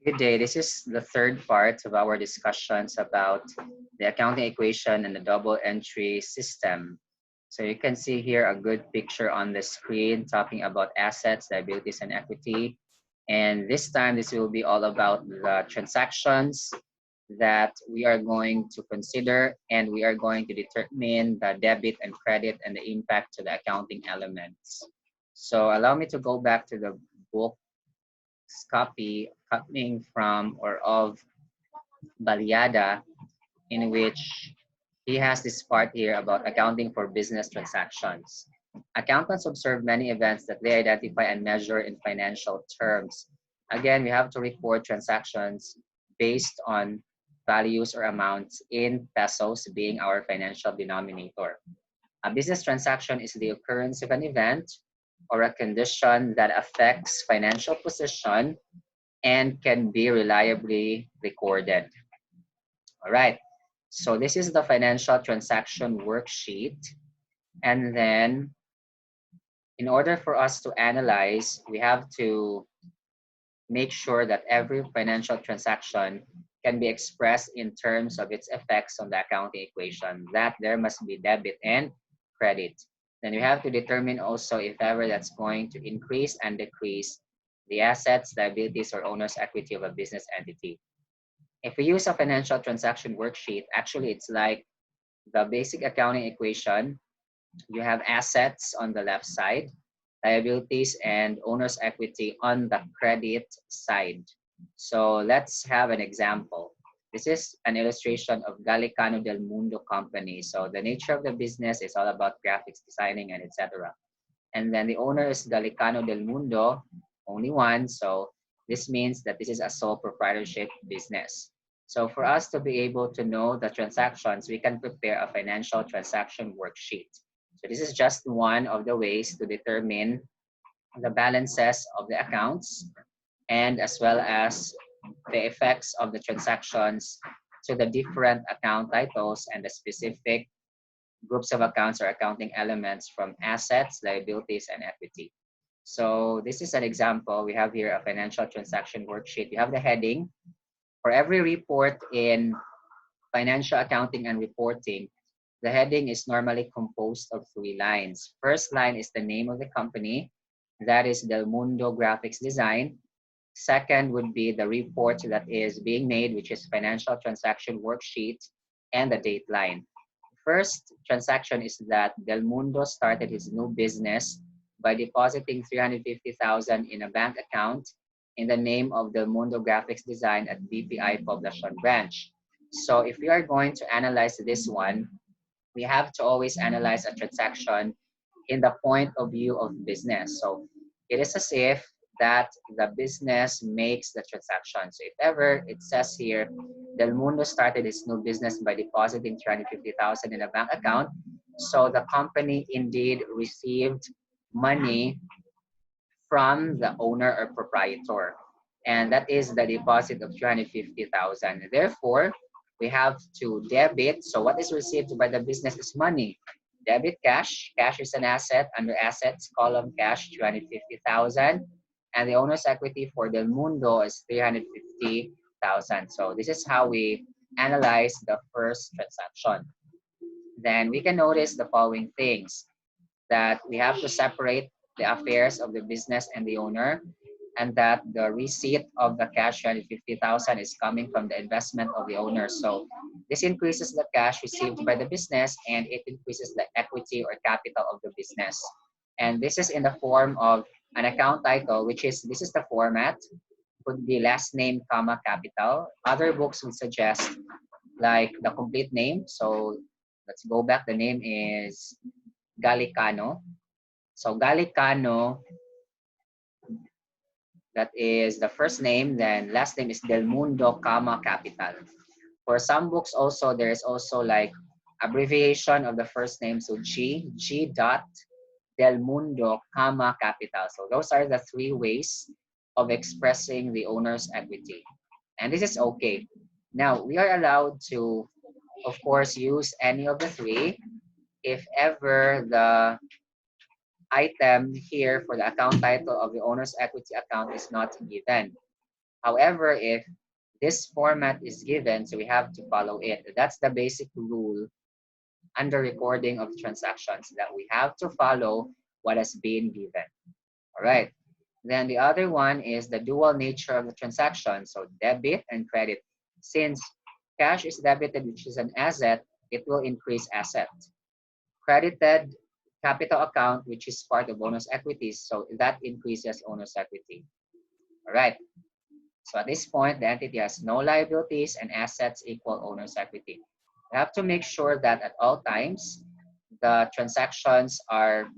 Good day. This is the third part of our discussions about the accounting equation and the double entry system. So you can see here a good picture on the screen talking about assets, liabilities, and equity. And this time, this will be all about the transactions that we are going to consider, and we are going to determine the debit and credit and the impact to the accounting elements. So allow me to go back to the book copy coming from or of Baliada, in which he has this part here about accounting for business transactions. Accountants observe many events that they identify and measure in financial terms. Again, we have to report transactions based on values or amounts in pesos being our financial denominator. A business transaction is the occurrence of an event or a condition that affects financial position and can be reliably recorded. All right. So this is the financial transaction worksheet. And then in order for us to analyze, we have to make sure that every financial transaction can be expressed in terms of its effects on the accounting equation, that there must be debit and credit. Then we have to determine also if ever that's going to increase and decrease the assets, liabilities, or owner's equity of a business entity. If we use a financial transaction worksheet, actually it's like the basic accounting equation. You have assets on the left side, liabilities and owner's equity on the credit side. So let's have an example. This is an illustration of Gallicano del Mundo company. So the nature of the business is all about graphics designing and etc. And then the owner is Gallicano del Mundo, only one. So this means that this is a sole proprietorship business. So for us to be able to know the transactions, we can prepare a financial transaction worksheet. So this is just one of the ways to determine the balances of the accounts and as well as the effects of the transactions to the different account titles and the specific groups of accounts or accounting elements from assets, liabilities, and equity. So this is an example. We have here a financial transaction worksheet. You have the heading. For every report in financial accounting and reporting, the heading is normally composed of 3 lines. First line is the name of the company. That is Del Mundo Graphics Design. Second would be the report that is being made, which is financial transaction worksheet, and the date line. First transaction is that Del Mundo started his new business by depositing 350,000 in a bank account in the name of Del Mundo Graphics Design at BPI Poblacion Branch. So if we are going to analyze this one, we have to always analyze a transaction in the point of view of business. So it is as if that the business makes the transaction. So if ever it says here, Del Mundo started its new business by depositing 350,000 in a bank account. So the company indeed received money from the owner or proprietor. And that is the deposit of 350,000. Therefore, we have to debit. So what is received by the business is money. Debit cash. Cash is an asset. Under assets, column cash, 250,000. And the owner's equity for Del Mundo is 350,000. So this is how we analyze the first transaction. Then we can notice the following things, that we have to separate the affairs of the business and the owner, and that the receipt of the cash 250,000 is coming from the investment of the owner. So this increases the cash received by the business and it increases the equity or capital of the business. And this is in the form of an account title, which is, this is the format, could be last name, comma, capital. Other books would suggest like the complete name. So let's go back. The name is Gallicano. So Gallicano, that is the first name, then last name is Del Mundo, comma, capital. For some books also, there is also like abbreviation of the first name. So G dot Del Mundo, comma, capital. So those are the 3 ways of expressing the owner's equity. And this is okay. Now, we are allowed to, of course, use any of the 3 if ever the item here for the account title of the owner's equity account is not given. However, if this format is given, so we have to follow it. That's the basic rule under recording of transactions, that we have to follow what has been given. All right. Then the other one is the dual nature of the transaction. So debit and credit. Since cash is debited, which is an asset, it will increase asset. Credited capital account, which is part of owner's equity, so that increases owner's equity. All right. So at this point, the entity has no liabilities and assets equal owner's equity. We have to make sure that at all times, the transactions are,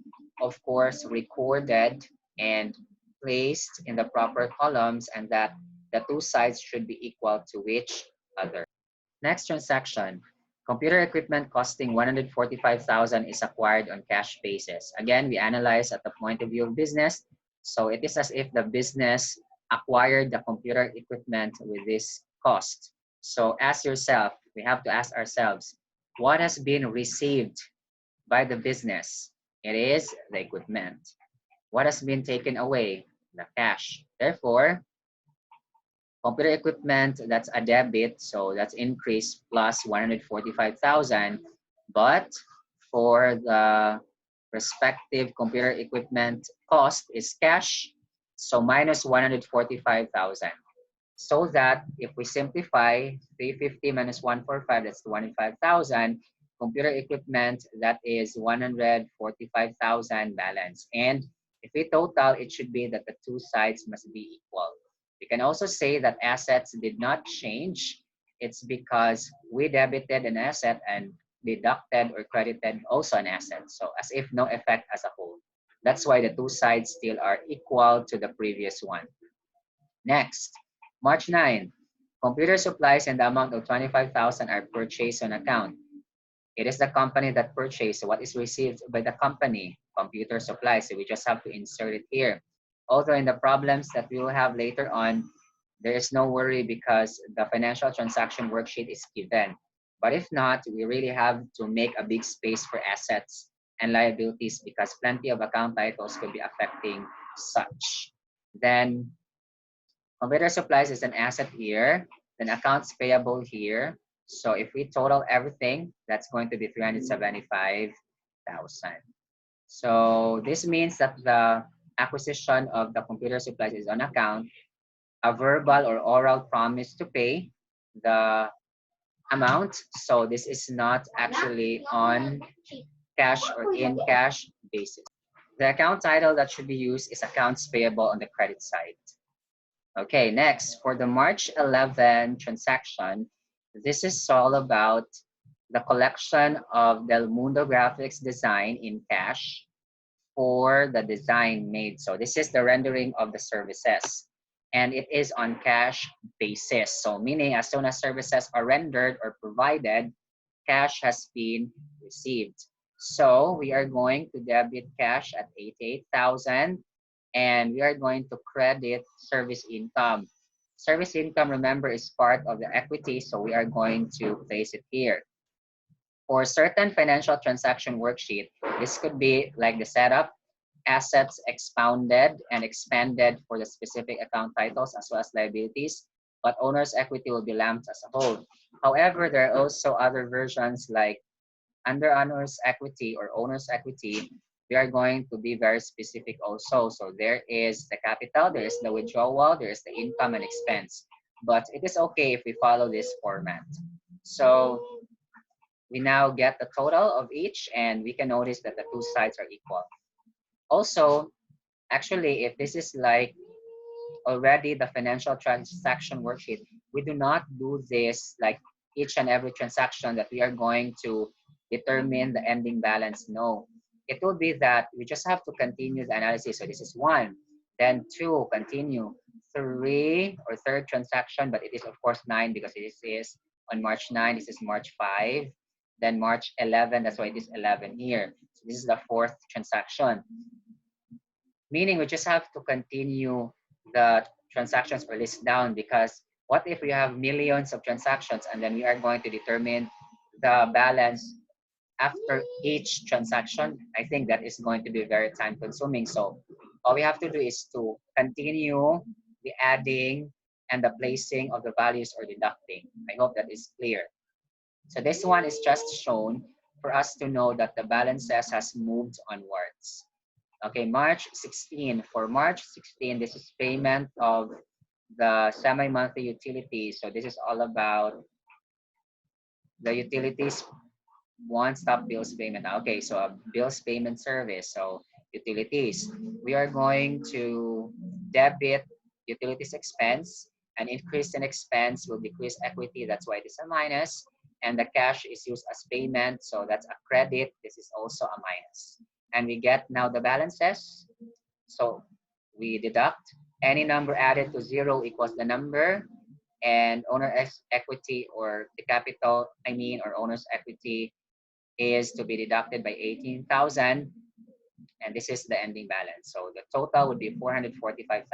of course, recorded and placed in the proper columns, and that the two sides should be equal to each other. Next transaction, computer equipment costing 145,000 is acquired on cash basis. Again, we analyze at the point of view of business. So it is as if the business acquired the computer equipment with this cost. So ask yourself, we have to ask ourselves, what has been received by the business? It is the equipment. What has been taken away? The cash. Therefore, computer equipment, that's a debit, so that's increase plus 145,000. But for the respective computer equipment cost is cash, so minus 145,000. So that if we simplify 350 minus 145, that's 25,000. Computer equipment, that is 145,000 balance. And if we total, it should be that the two sides must be equal. We can also say that assets did not change. It's because we debited an asset and deducted or credited also an asset. So as if no effect as a whole. That's why the two sides still are equal to the previous one. Next, March 9, computer supplies in the amount of 25,000 are purchased on account. It is the company that purchased. So what is received by the company? Computer supplies. So we just have to insert it here. Although in the problems that we will have later on, there is no worry because the financial transaction worksheet is given. But if not, we really have to make a big space for assets and liabilities because plenty of account titles could be affecting such. Then computer supplies is an asset here, then accounts payable here. So if we total everything, that's going to be 375,000. So this means that the acquisition of the computer supplies is on account, a verbal or oral promise to pay the amount. So this is not actually on cash or in cash basis. The account title that should be used is accounts payable on the credit side. Okay, next, for the March 11 transaction, this is all about the collection of Del Mundo Graphics design in cash for the design made. So this is the rendering of the services, and it is on cash basis. So meaning as soon as services are rendered or provided, cash has been received. So we are going to debit cash at 88,000. And we are going to credit service income. Service income, remember, is part of the equity, so we are going to place it here. For certain financial transaction worksheet, this could be like the setup, assets expounded and expanded for the specific account titles as well as liabilities, but owner's equity will be lumped as a whole. However, there are also other versions like under owner's equity or owner's equity, we are going to be very specific also. So there is the capital, there is the withdrawal, there is the income and expense. But it is okay if we follow this format. So we now get the total of each and we can notice that the two sides are equal. Also, actually, if this is like already the financial transaction worksheet, we do not do this like each and every transaction that we are going to determine the ending balance. No, it will be that we just have to continue the analysis. So this is 1, then 2, continue, 3 or third transaction, but it is of course 9 because this is on March 9, this is March 5, then March 11, that's why it is 11 here. So this is the 4th transaction. Meaning we just have to continue the transactions or list down because what if we have millions of transactions and then we are going to determine the balance after each transaction? I think that is going to be very time consuming. So all we have to do is to continue the adding and the placing of the values or deducting. I hope that is clear. So this one is just shown for us to know that the balances has moved onwards. Okay, March 16. For March 16, this is payment of the semi-monthly utilities. So this is all about the utilities one-stop bills payment. Okay, so a bills payment service. So utilities. We are going to debit utilities expense. An increase in expense will decrease equity. That's why it is a minus. And the cash is used as payment. So that's a credit. This is also a minus. And we get now the balances. So we deduct any number added to zero equals the number, and owner equity or the capital, or owner's equity is to be deducted by 18,000, and this is the ending balance. So the total would be 445,000.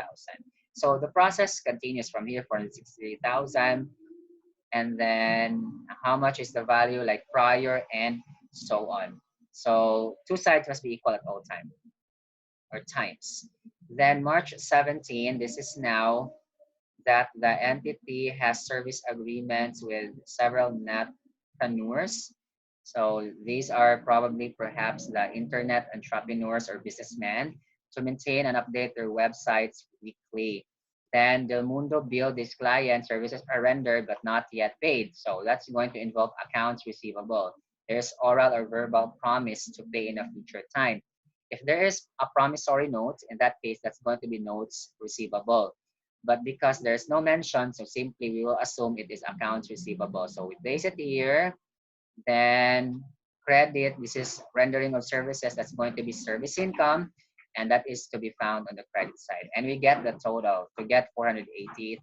So the process continues from here, 463,000, and then how much is the value like prior and so on. So two sides must be equal at all time or times. Then March 17, this is now that the entity has service agreements with several netpreneurs. So these are probably perhaps the internet entrepreneurs or businessmen to maintain and update their websites weekly. Then Del Mundo billed these client services are rendered but not yet paid. So that's going to involve accounts receivable. There's oral or verbal promise to pay in a future time. If there is a promissory note, in that case, that's going to be notes receivable. But because there's no mention, so simply we will assume it is accounts receivable. So we place it here, then credit, this is rendering of services, that's going to be service income, and that is to be found on the credit side. And we get the total to get 480,000.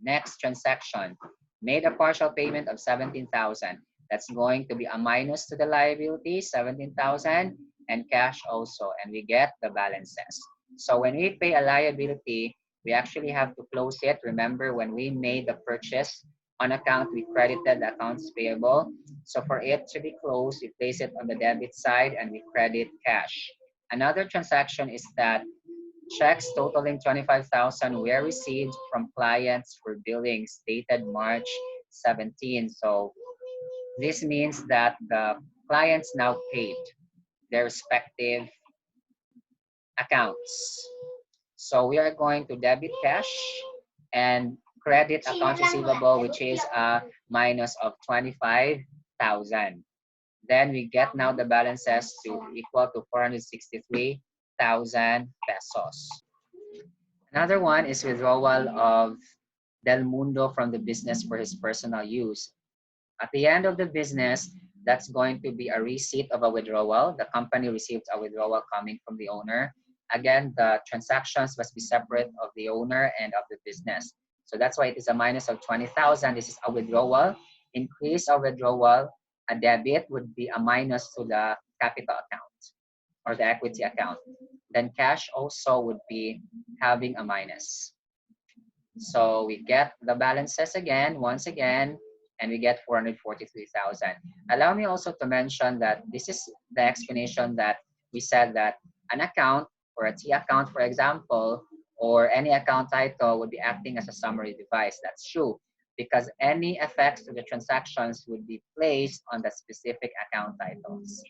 Next transaction, made a partial payment of 17,000. That's going to be a minus to the liability, 17,000, and cash also, and we get the balances. So when we pay a liability, we actually have to close it. Remember, when we made the purchase on account, we credited the accounts payable. So for it to be closed, we place it on the debit side and we credit cash. Another transaction is that checks totaling 25,000 were received from clients for billings dated March 17. So this means that the clients now paid their respective accounts. So we are going to debit cash and credit accounts receivable, which is a minus of 25,000. Then we get now the balances to equal to 463,000 pesos. Another one is withdrawal of Del Mundo from the business for his personal use. At the end of the business, that's going to be a receipt of a withdrawal. The company receives a withdrawal coming from the owner. Again, the transactions must be separate of the owner and of the business. So that's why it is a minus of 20,000. This is a withdrawal. Increase of withdrawal, a debit would be a minus to the capital account or the equity account. Then cash also would be having a minus. So we get the balances again, once again, and we get 443,000. Allow me also to mention that this is the explanation that we said that an account or a T account, for example, or any account title would be acting as a summary device. That's true because any effects to the transactions would be placed on the specific account titles.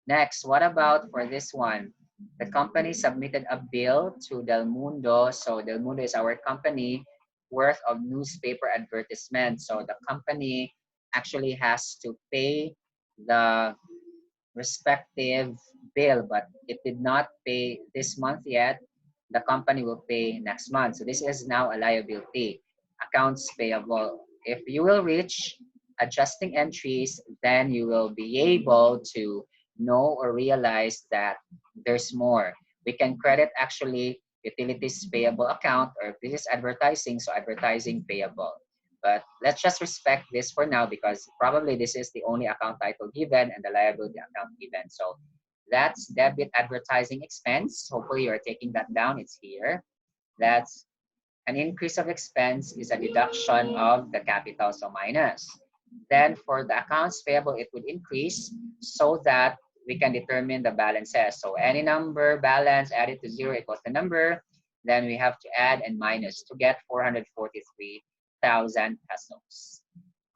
Next, what about for this one? The company submitted a bill to Del Mundo. So Del Mundo is our company worth of newspaper advertisement. So the company actually has to pay the respective bill, but it did not pay this month yet. The company will pay next month. So this is now a liability, accounts payable. If you will reach adjusting entries, then you will be able to know or realize that there's more. We can credit actually utilities payable account, or if this is advertising, so advertising payable. But let's just respect this for now because probably this is the only account title given and the liability account given. So that's debit advertising expense. Hopefully you're taking that down. It's here. That's an increase of expense is a deduction of the capital, so minus. Then for the accounts payable, it would increase so that we can determine the balances. So any number balance added to zero equals the number. then we have to add and minus to get 443,000 pesos.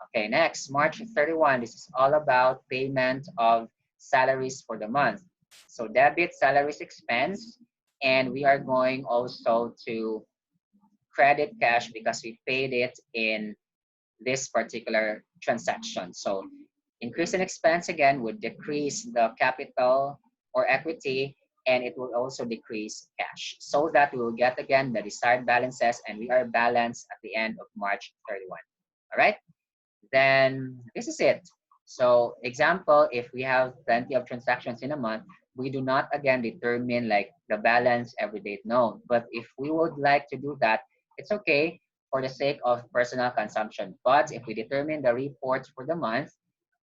Okay, next, March 31. This is all about payment of salaries for the month. So debit salaries expense, and we are going also to credit cash because we paid it in this particular transaction. So increase in expense again would decrease the capital or equity, and it will also decrease cash so that we will get again the desired balances, and we are balanced at the end of March 31. All right, then this is it. So example, if we have plenty of transactions in a month, we do not again determine like the balance every date known. But if we would like to do that, it's okay for the sake of personal consumption. But if we determine the reports for the month,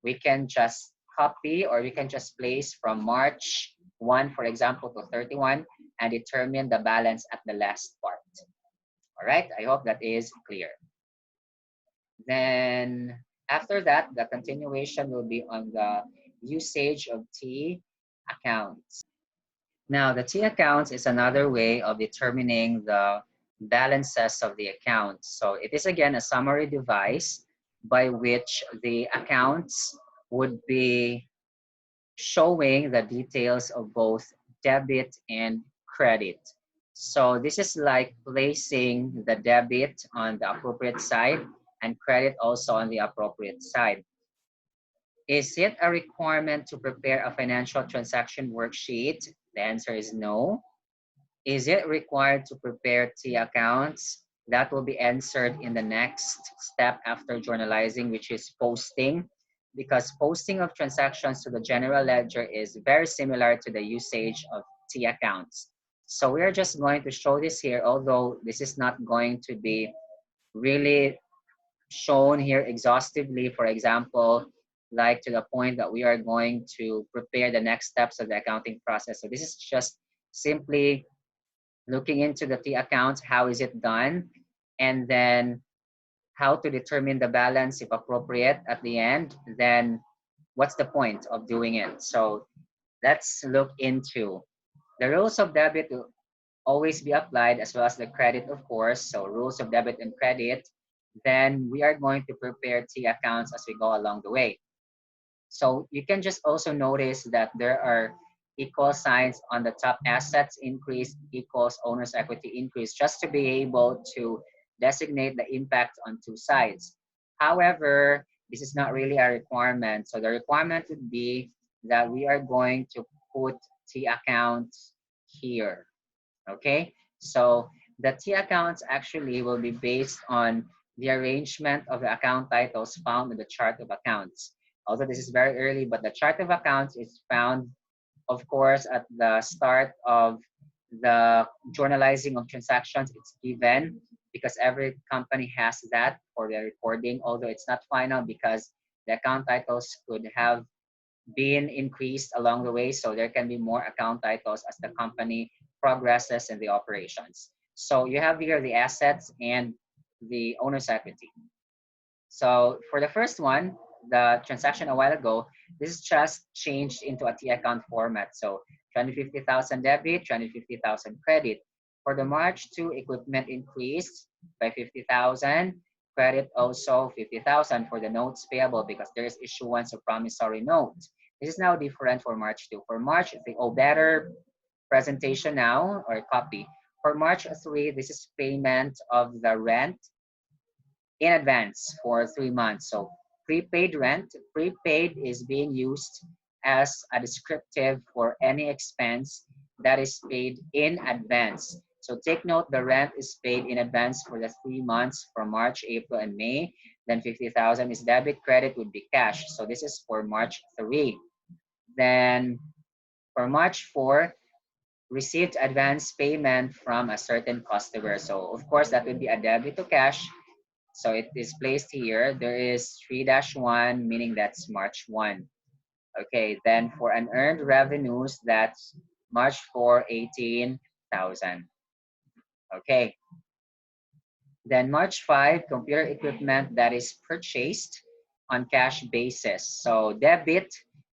we can just copy or we can just place from March 1, for example, to 31 and determine the balance at the last part. All right, I hope that is clear. Then after that, the continuation will be on the usage of T accounts. Now, the T accounts is another way of determining the balances of the accounts. So it is again a summary device by which the accounts would be showing the details of both debit and credit. So this is like placing the debit on the appropriate side and credit also on the appropriate side. Is it a requirement to prepare a financial transaction worksheet? The answer is no. Is it required to prepare T accounts? That will be answered in the next step after journalizing, which is posting, because posting of transactions to the general ledger is very similar to the usage of T accounts. So we are just going to show this here, although this is not going to be really shown here exhaustively, for example, like to the point that we are going to prepare the next steps of the accounting process. So this is just simply looking into the T accounts, how is it done, and then how to determine the balance if appropriate at the end, then what's the point of doing it? So let's look into the rules of debit will always be applied as well as the credit, of course. So rules of debit and credit, then we are going to prepare T accounts as we go along the way. So you can just also notice that there are equal signs on the top. Assets increase equals owner's equity increase, just to be able to designate the impact on two sides. However, this is not really a requirement. So the requirement would be that we are going to put T accounts here. Okay, so the T accounts actually will be based on the arrangement of the account titles found in the chart of accounts. Although this is very early, but the chart of accounts is found, of course, at the start of the journalizing of transactions. It's given because every company has that for their recording, although it's not final because the account titles could have been increased along the way. So there can be more account titles as the company progresses in the operations. So you have here the assets and the owner's equity. So for the first one, the transaction a while ago, this is just changed into a T account format. So 250,000 debit, 250,000 credit. For the March 2, equipment increased by 50,000. Credit also 50,000 for the notes payable because there is issuance of promissory note. This is now different for March 2. For March, the better presentation now or copy. For March 3, this is payment of the rent in advance for 3 months. So prepaid rent, prepaid is being used as a descriptive for any expense that is paid in advance. So take note, the rent is paid in advance for the 3 months from March, April, and May. Then 50,000 is debit, credit would be cash. So this is for March 3. Then for March 4, received advance payment from a certain customer. So of course that would be a debit to cash. So it is placed here. There is 3-1, meaning that's March 1. Okay, then for unearned revenues, that's March 4, 18,000. Okay. Then March 5, computer equipment that is purchased on cash basis. So debit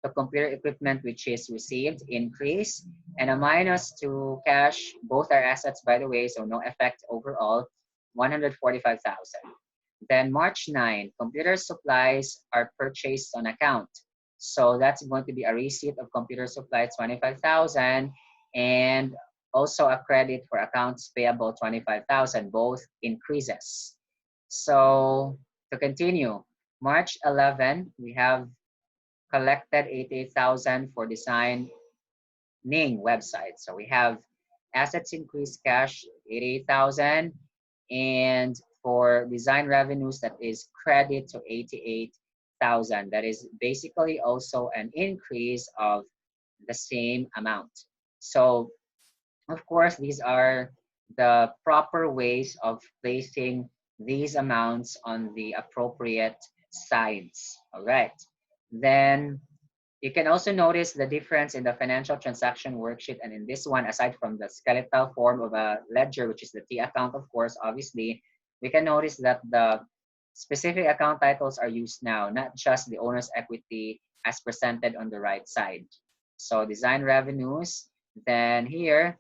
to computer equipment, which is received, increase, and a minus to cash. Both are assets, by the way, so no effect overall, 145,000. Then March 9, computer supplies are purchased on account. So that's going to be a receipt of computer supplies, 25,000, and also a credit for accounts payable, 25,000, both increases. So to continue, March 11, we have collected 88,000 for designing website. So we have assets increase cash, 88,000, and for design revenues, that is credit to 88,000. That is basically also an increase of the same amount. So of course, these are the proper ways of placing these amounts on the appropriate sides. All right. Then you can also notice the difference in the financial transaction worksheet. And in this one, aside from the skeletal form of a ledger, which is the T account, of course, obviously, we can notice that the specific account titles are used now, not just the owner's equity as presented on the right side. So design revenues, then here,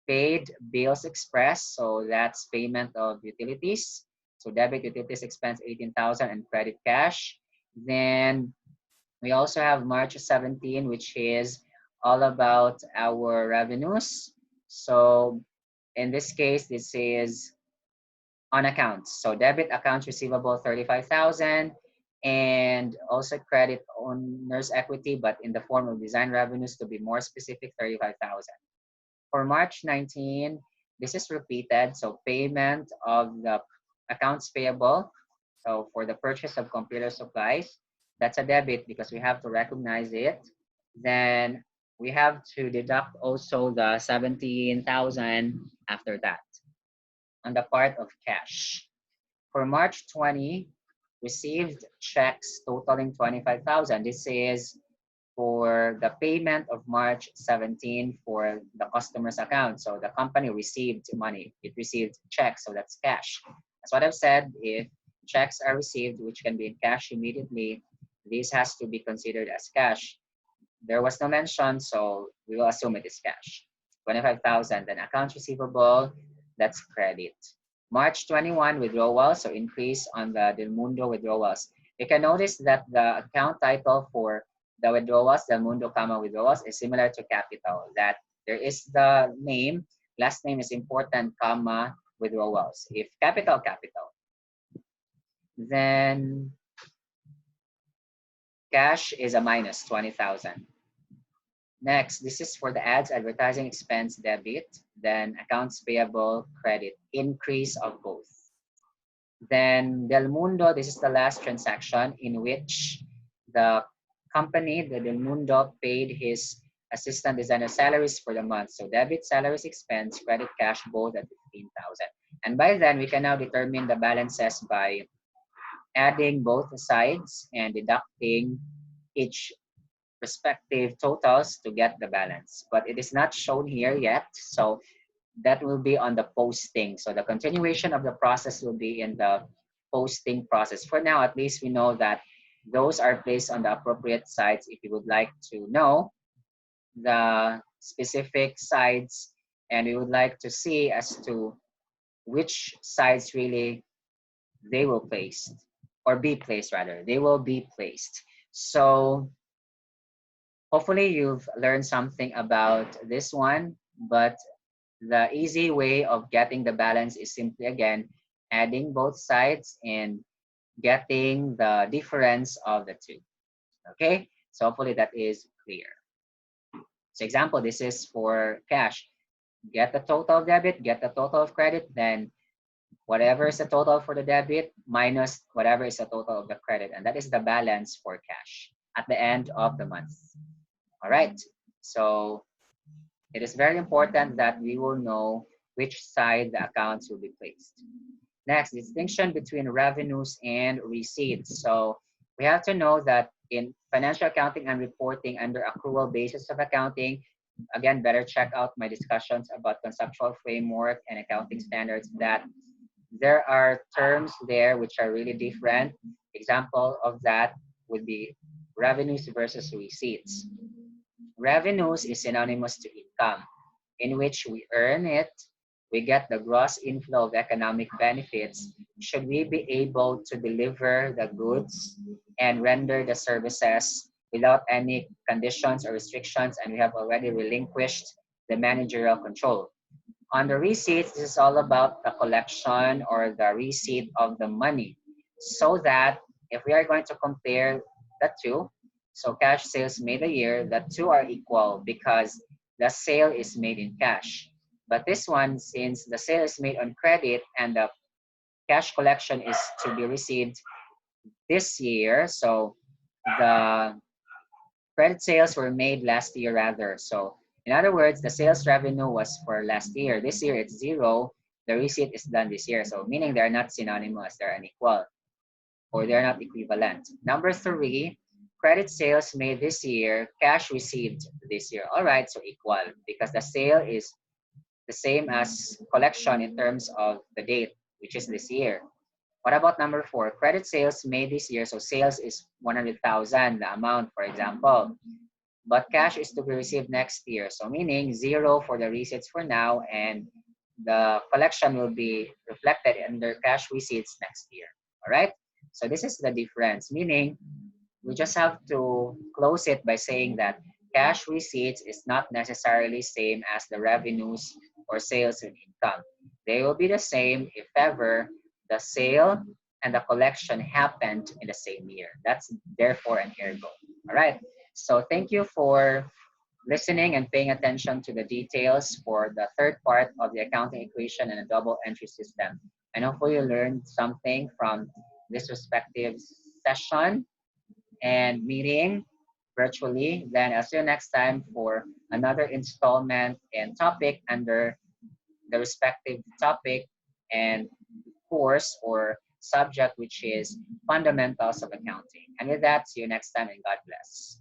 paid bills express. So that's payment of utilities. So debit utilities expense 18,000 and credit cash. Then we also have March 17, which is all about our revenues. So in this case, this is on accounts. So debit accounts receivable, 35,000, and also credit owner's equity, but in the form of design revenues, to be more specific, 35,000. For March 19, this is repeated. So payment of the accounts payable. So for the purchase of computer supplies, that's a debit because we have to recognize it. Then we have to deduct also the 17,000 after that on the part of cash. For March 20, received checks totaling 25,000. This is for the payment of March 17 for the customer's account. So the company received money. It received checks, so that's cash. That's what I've said. If checks are received, which can be in cash immediately, this has to be considered as cash. There was no mention, so we will assume it is cash. 25,000. Then accounts receivable, that's credit. March 21, withdrawal, so increase on the Del Mundo withdrawals. You can notice that the account title for the withdrawals, Del Mundo, withdrawals, is similar to capital, that there is the name, last name is important, withdrawals. If capital, capital. Then cash is a minus 20,000. Next, this is for the ads, advertising expense, debit, then accounts payable, credit, increase of both. Then Del Mundo, this is the last transaction in which the company, the Del Mundo, paid his assistant designer salaries for the month. So debit salaries expense, credit cash, both at 15,000. And by then, we can now determine the balances by adding both sides and deducting each respective totals to get the balance. But it is not shown here yet, so that will be on the posting. So the continuation of the process will be in the posting process. For now, at least we know that those are placed on the appropriate sides. If you would like to know the specific sides and we would like to see as to which sides really they will place or be placed rather, they will be placed. So hopefully you've learned something about this one, but the easy way of getting the balance is simply, again, adding both sides and getting the difference of the two. Okay, so hopefully that is clear. So example, this is for cash. Get the total of debit, get the total of credit, then whatever is the total for the debit minus whatever is the total of the credit. And that is the balance for cash at the end of the month. All right, so it is very important that we will know which side the accounts will be placed. Next, distinction between revenues and receipts. So we have to know that in financial accounting and reporting under accrual basis of accounting, again, better check out my discussions about conceptual framework and accounting standards, that there are terms there which are really different. Example of that would be revenues versus receipts. Revenues is synonymous to income, in which we earn it, we get the gross inflow of economic benefits should we be able to deliver the goods and render the services without any conditions or restrictions, and we have already relinquished the managerial control. On the receipts, this is all about the collection or the receipt of the money, so that if we are going to compare the two, so cash sales made a year, the two are equal because the sale is made in cash. But this one, since the sale is made on credit and the cash collection is to be received this year, so the credit sales were made last year rather. So in other words, the sales revenue was for last year. This year it's zero. The receipt is done this year. So meaning they're not synonymous, they're unequal or they're not equivalent. Number three, credit sales made this year, cash received this year. All right, so equal because the sale is the same as collection in terms of the date, which is this year. What about number four? Credit sales made this year, so sales is 100,000, the amount, for example. But cash is to be received next year. So meaning zero for the receipts for now, and the collection will be reflected under cash receipts next year. All right? So this is the difference, meaning we just have to close it by saying that cash receipts is not necessarily same as the revenues or sales and income. They will be the same if ever the sale and the collection happened in the same year. That's therefore an ergo. All right. So thank you for listening and paying attention to the details for the third part of the accounting equation and a double entry system. And hopefully you learned something from this respective session and meeting virtually. Then I'll see you next time for another installment and topic under the respective topic and course or subject, which is fundamentals of accounting. And with that, see you next time and God bless.